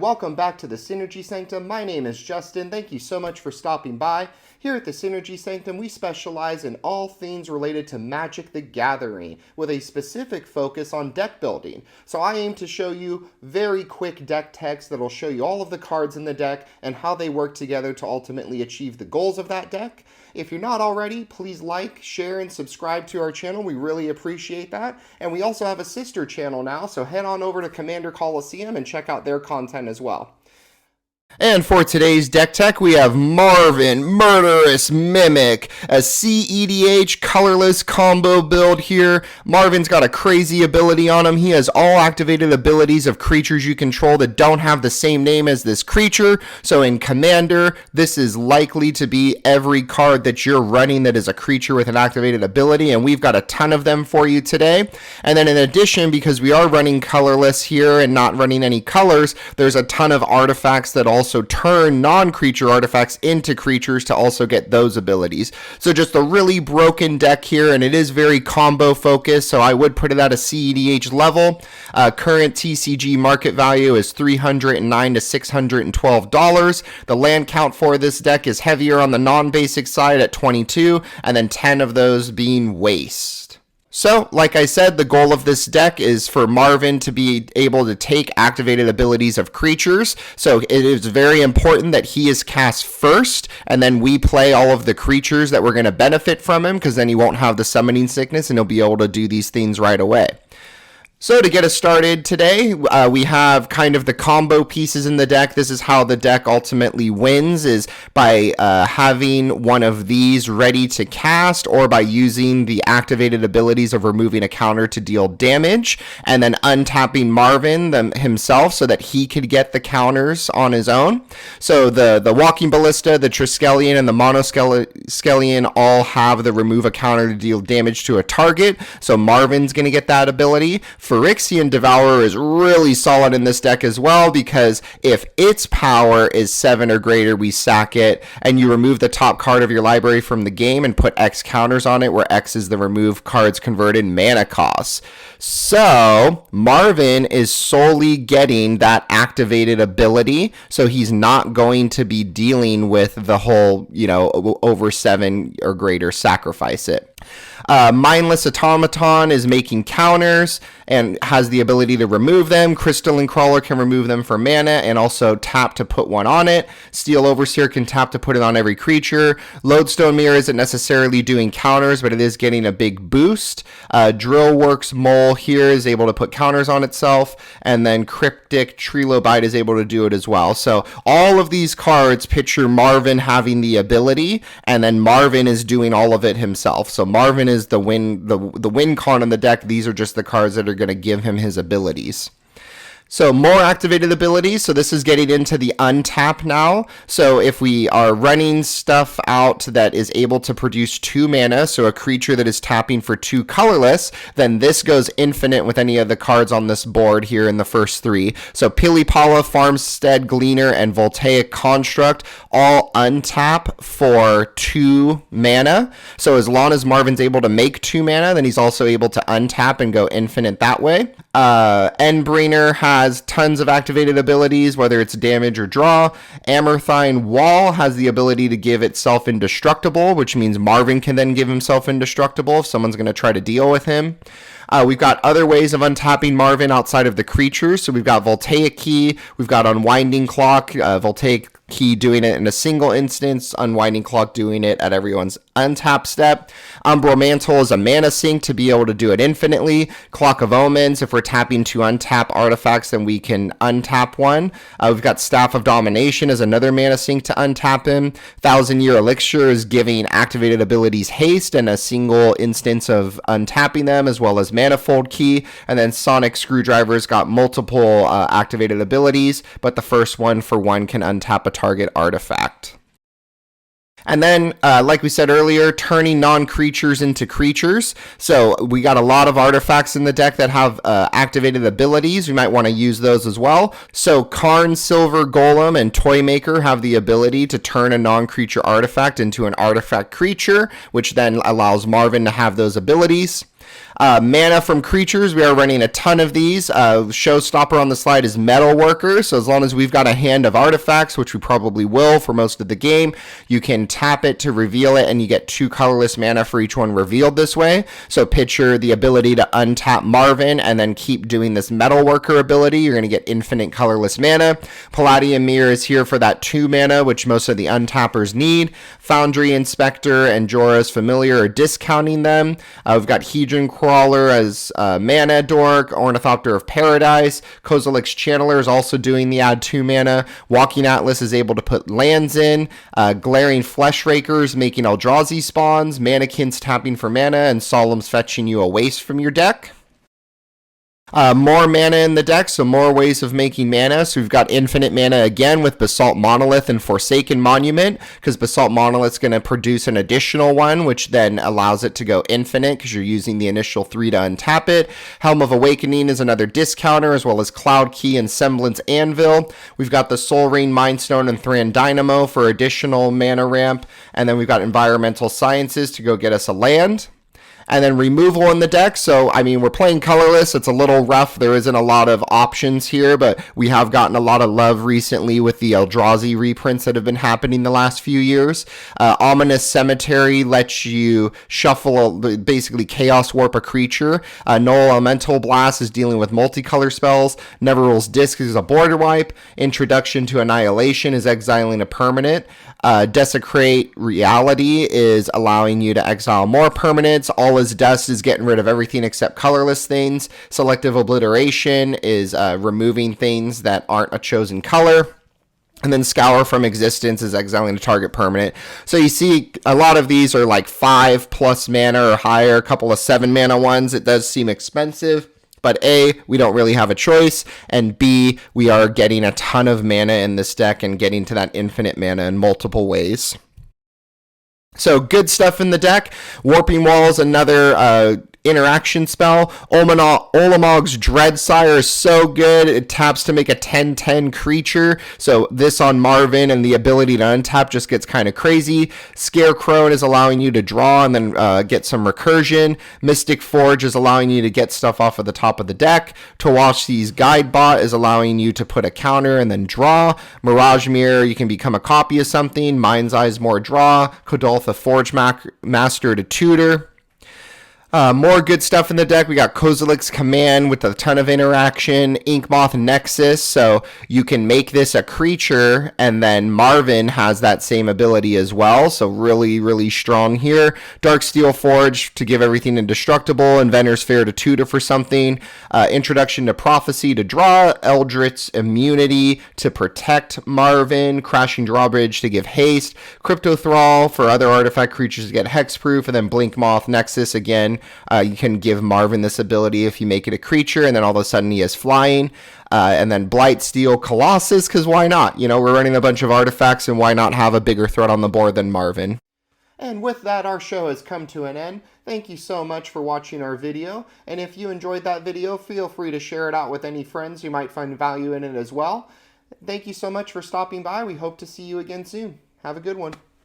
welcome back to the Synergy Sanctum. My name is Justin. Thank you so much for stopping by. Here at the Synergy Sanctum, we specialize in all things related to Magic the Gathering, with a specific focus on deck building. So I aim to show you very quick deck text that'll show you all of the cards in the deck and how they work together to ultimately achieve the goals of that deck. If you're not already, please like, share, and subscribe to our channel. We really appreciate that. And we also have a sister channel now, so head on over to Commander Coliseum and check out their content as well. And for today's deck tech, we have Marvin, Murderous Mimic, a cEDH colorless combo build here. Marvin's got a crazy ability on him. He has all activated abilities of creatures you control that don't have the same name as this creature. So in Commander, this is likely to be every card that you're running that is a creature with an activated ability, and we've got a ton of them for you today. And then in addition, because we are running colorless here and not running any colors, there's a ton of artifacts that also turn non-creature artifacts into creatures to also get those abilities. So just a really broken deck here, and it is very combo focused, so I would put it at a cEDH level. Current TCG market value is $309 to $612. The land count for this deck is heavier on the non-basic side at 22, and then 10 of those being waste. So, like I said, the goal of this deck is for Marvin to be able to take activated abilities of creatures. So it is very important that he is cast first, and then we play all of the creatures that we're going to benefit from him, because then he won't have the summoning sickness and he'll be able to do these things right away. So to get us started today, we have kind of the combo pieces in the deck. This is how the deck ultimately wins, is by having one of these ready to cast, or by using the activated abilities of removing a counter to deal damage, and then untapping Marvin himself so that he could get the counters on his own. So the Walking Ballista, the Triskelion, and the Monoskelion all have the remove a counter to deal damage to a target. So Marvin's going to get that ability. Phyrexian Devourer is really solid in this deck as well, because if its power is 7 or greater, we sack it, and you remove the top card of your library from the game and put X counters on it, where X is the remove cards converted mana cost. So Marvin is solely getting that activated ability, so he's not going to be dealing with the whole, over 7 or greater, sacrifice it. Mindless Automaton is making counters and has the ability to remove them. Crystalline Crawler can remove them for mana and also tap to put one on it. Steel Overseer can tap to put it on every creature. Lodestone Mirror isn't necessarily doing counters, but it is getting a big boost. Drillworks Mole here is able to put counters on itself, and then Cryptic Trilobite is able to do it as well. So all of these cards picture Marvin having the ability, and then Marvin is doing all of it himself. So Marvin is the win con on the deck. These are just the cards that are going to give him his abilities. So more activated abilities. So this is getting into the untap now. So if we are running stuff out that is able to produce 2 mana, so a creature that is tapping for 2 colorless, then this goes infinite with any of the cards on this board here in the first 3. So Pilipala, Farmstead Gleaner, and Voltaic Construct all untap for 2 mana. So as long as Marvin's able to make 2 mana, then he's also able to untap and go infinite that way. Endbringer has tons of activated abilities, whether it's damage or draw. Amarthine Wall has the ability to give itself indestructible, which means Marvin can then give himself indestructible if someone's going to try to deal with him. We've got other ways of untapping Marvin outside of the creatures. So we've got Voltaic Key, we've got Unwinding Clock, Voltaic Key doing it in a single instance, Unwinding Clock doing it at everyone's untap step. Umbral Mantle is a mana sink to be able to do it infinitely. Clock of Omens, if we're tapping to untap artifacts, then we can untap one. We've got Staff of Domination as another mana sink to untap him. 1,000-Year Elixir is giving activated abilities haste and a single instance of untapping them, as well as Manifold Key. And then Sonic Screwdriver's got multiple activated abilities, but the first one for 1 can untap a target artifact. And then, like we said earlier, turning non-creatures into creatures. So we got a lot of artifacts in the deck that have activated abilities. We might want to use those as well. So Karn, Silver Golem, and Toymaker have the ability to turn a non-creature artifact into an artifact creature, which then allows Marvin to have those abilities. Mana from creatures, we are running a ton of these. Showstopper on the slide is Metal Worker, so as long as we've got a hand of artifacts, which we probably will for most of the game, you can tap it to reveal it, and you get 2 colorless mana for each one revealed this way. So picture the ability to untap Marvin and then keep doing this Metal Worker ability. You're going to get infinite colorless mana. Palladium Mirror is here for that 2 mana, which most of the untappers need. Foundry Inspector and Jorah's Familiar are discounting them. We've got Hedron Crawler as mana dork. Ornithopter of Paradise. Kozilek's Channeler is also doing the add 2 mana. Walking Atlas is able to put lands in. Glaring Flesh Rakers making Eldrazi spawns. Mannequins tapping for mana, and Solemn's fetching you a waste from your deck. More mana in the deck, so more ways of making mana. So we've got infinite mana again with Basalt Monolith and Forsaken Monument, because Basalt Monolith's going to produce an additional one, which then allows it to go infinite because you're using the initial 3 to untap it. Helm of Awakening is another discounter, as well as Cloud Key and Semblance Anvil. We've got the Soul Ring, Mindstone, and Thran Dynamo for additional mana ramp, and then we've got Environmental Sciences to go get us a land. And then removal in the deck. So, I mean, we're playing colorless. It's a little rough. There isn't a lot of options here, but we have gotten a lot of love recently with the Eldrazi reprints that have been happening the last few years. Ominous Cemetery lets you shuffle, basically Chaos Warp a creature. Null Elemental Blast is dealing with multicolor spells. Neverrule's Disc is a border wipe. Introduction to Annihilation is exiling a permanent. Desecrate Reality is allowing you to exile more permanents. All is Dust is getting rid of everything except colorless things. Selective Obliteration is removing things that aren't a chosen color. And then Scour from Existence is exiling a target permanent. So you see a lot of these are like 5+ mana or higher, a couple of 7 mana ones. It does seem expensive. But A, we don't really have a choice, and B, we are getting a ton of mana in this deck and getting to that infinite mana in multiple ways. So good stuff in the deck. Warping Wall is another interaction spell. Olamog's Dreadsire is so good. It taps to make a 10/10 creature. So this on Marvin and the ability to untap just gets kind of crazy. Scarecrow is allowing you to draw and then get some recursion. Mystic Forge is allowing you to get stuff off of the top of the deck. Tawashi's Guidebot is allowing you to put a counter and then draw. Mirage Mirror, you can become a copy of something. Mind's Eye's more draw. Kodoltha Forge Master to tutor. More good stuff in the deck. We got Kozilek's Command with a ton of interaction. Inkmoth Nexus, so you can make this a creature, and then Marvin has that same ability as well, so really, really strong here. Darksteel Forge to give everything indestructible. Inventor's Fair to tutor for something. Introduction to Prophecy to draw. Eldritch Immunity to protect Marvin. Crashing Drawbridge to give haste. Crypto Thrall for other artifact creatures to get hexproof, and then Blinkmoth Nexus again. You can give Marvin this ability if you make it a creature, and then all of a sudden he has flying. And then Blightsteel Colossus, because why not? You know, we're running a bunch of artifacts, and why not have a bigger threat on the board than Marvin? And with that, our show has come to an end. Thank you so much for watching our video. And if you enjoyed that video, feel free to share it out with any friends who might find value in it as well. Thank you so much for stopping by. We hope to see you again soon. Have a good one.